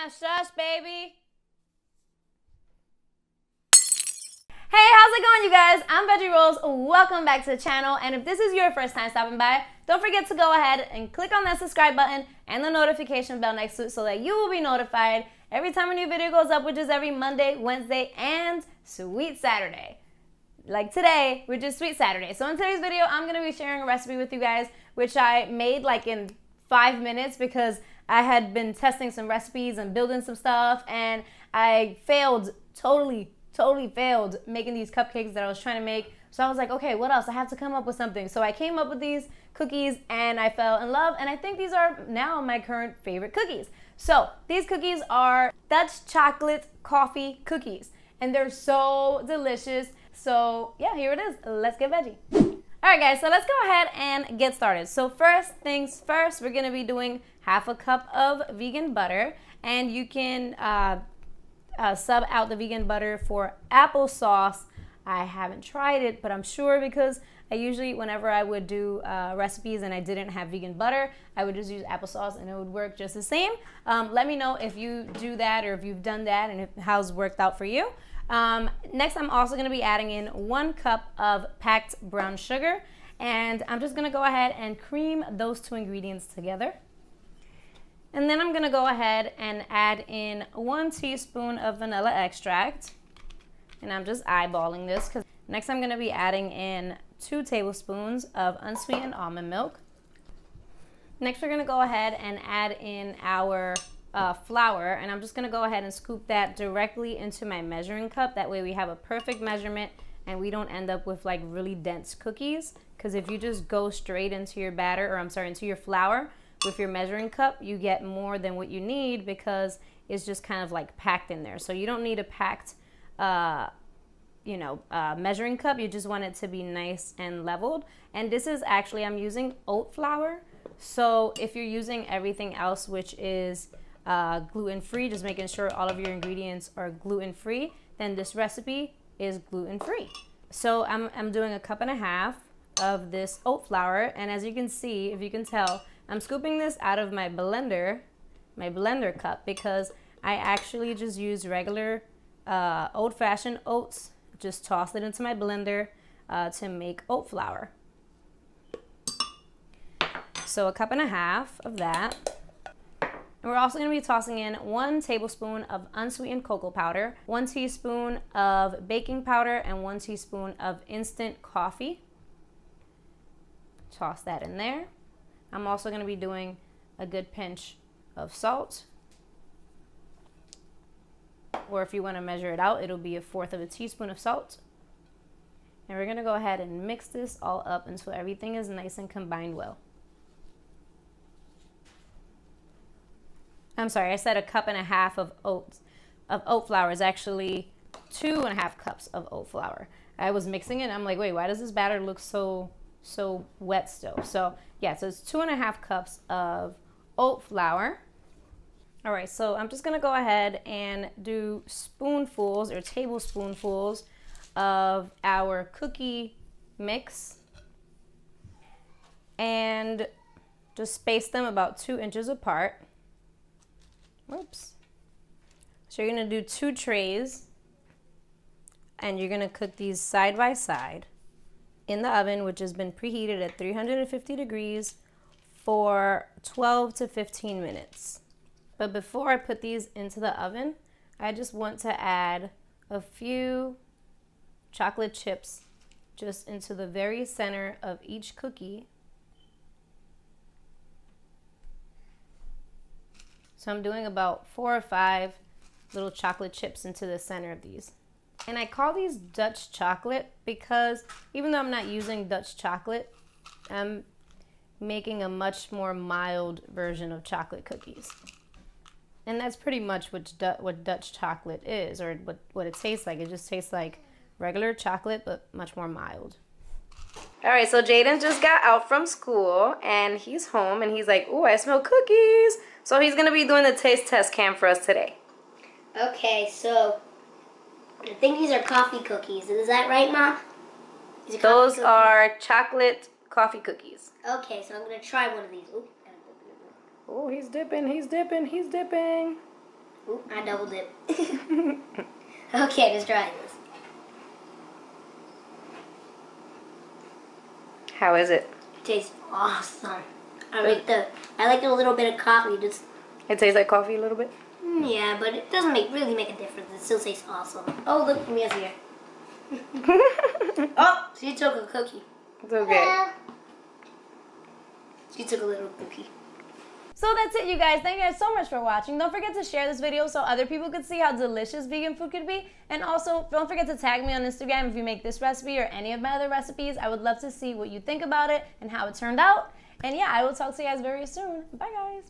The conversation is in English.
Shush, baby. Hey, how's it going, you guys? I'm Veggie Rolls. Welcome back to the channel. And if this is your first time stopping by, don't forget to go ahead and click on that subscribe button and the notification bell next to it so that you will be notified every time a new video goes up, which is every Monday, Wednesday, and Sweet Saturday. Like today, which is Sweet Saturday. So in today's video, I'm going to be sharing a recipe with you guys, which I made like in 5 minutes because I had been testing some recipes and building some stuff, and I failed, totally failed making these cupcakes that I was trying to make. So I was like, okay, what else? I have to come up with something. So I came up with these cookies and I fell in love, and I think these are now my current favorite cookies. So these cookies are Dutch chocolate coffee cookies, and they're so delicious. So yeah, here it is. Let's get veggie. All right, guys, so let's go ahead and get started. So first things first, we're gonna be doing half a cup of vegan butter, and you can sub out the vegan butter for applesauce. I haven't tried it, but I'm sure, because I usually, whenever I would do recipes and I didn't have vegan butter, I would just use applesauce and it would work just the same. Let me know if you do that or if you've done that and how it's worked out for you. Next, I'm also going to be adding in 1 cup of packed brown sugar, and I'm just going to go ahead and cream those 2 ingredients together. And then I'm going to go ahead and add in 1 teaspoon of vanilla extract, and I'm just eyeballing this. Next, I'm going to be adding in 2 tablespoons of unsweetened almond milk. Next, we're going to go ahead and add in our flour, and I'm just going to go ahead and scoop that directly into my measuring cup. That way we have a perfect measurement and we don't end up with like really dense cookies, because if you just go straight into your batter, or I'm sorry, into your flour with your measuring cup, you get more than what you need because it's just kind of like packed in there. So you don't need a packed measuring cup. You just want it to be nice and leveled. And this is actually, I'm using oat flour. So if you're using everything else, which is gluten-free, just making sure all of your ingredients are gluten-free, then this recipe is gluten-free. So I'm doing 1.5 cups of this oat flour, and as you can see, if you can tell, I'm scooping this out of my blender cup, because I actually just use regular old-fashioned oats, just toss it into my blender to make oat flour. So 1.5 cups of that. And we're also going to be tossing in 1 tablespoon of unsweetened cocoa powder, 1 teaspoon of baking powder, and 1 teaspoon of instant coffee. Toss that in there. I'm also going to be doing a good pinch of salt. Or if you want to measure it out, it'll be 1/4 teaspoon of salt. And we're going to go ahead and mix this all up until everything is nice and combined well. I'm sorry, I said 1.5 cups of oat flour is actually 2.5 cups of oat flour. I was mixing it and I'm like, wait, why does this batter look so wet still? So yeah, so it's 2.5 cups of oat flour. All right, so I'm just gonna go ahead and do spoonfuls or tablespoonfuls of our cookie mix, and just space them about 2 inches apart. Whoops. So you're gonna do 2 trays, and you're gonna cook these side by side in the oven, which has been preheated at 350 degrees for 12 to 15 minutes. But before I put these into the oven, I just want to add a few chocolate chips just into the very center of each cookie. So I'm doing about 4 or 5 little chocolate chips into the center of these. And I call these Dutch chocolate because even though I'm not using Dutch chocolate, I'm making a much more mild version of chocolate cookies. And that's pretty much what Dutch chocolate is, or what it tastes like. It just tastes like regular chocolate, but much more mild. All right, so Jaden just got out from school, and he's home, and he's like, ooh, I smell cookies. So he's going to be doing the taste test cam for us today. Okay, so I think these are coffee cookies. Is that right, Mom? Those are chocolate coffee cookies. Okay, so I'm going to try one of these. Ooh. Oh, he's dipping, he's dipping, he's dipping. Ooh, I double dip. Okay, let's try this. How is it? It tastes awesome. I like a little bit of coffee. Just It tastes like coffee a little bit? yeah, but it doesn't really make a difference. It still tastes awesome. Oh, look, Mia's here. Oh, she took a cookie. It's okay. She took a little cookie. So that's it, you guys. Thank you guys so much for watching. Don't forget to share this video so other people could see how delicious vegan food could be. And also, don't forget to tag me on Instagram if you make this recipe or any of my other recipes. I would love to see what you think about it and how it turned out. And yeah, I will talk to you guys very soon. Bye, guys.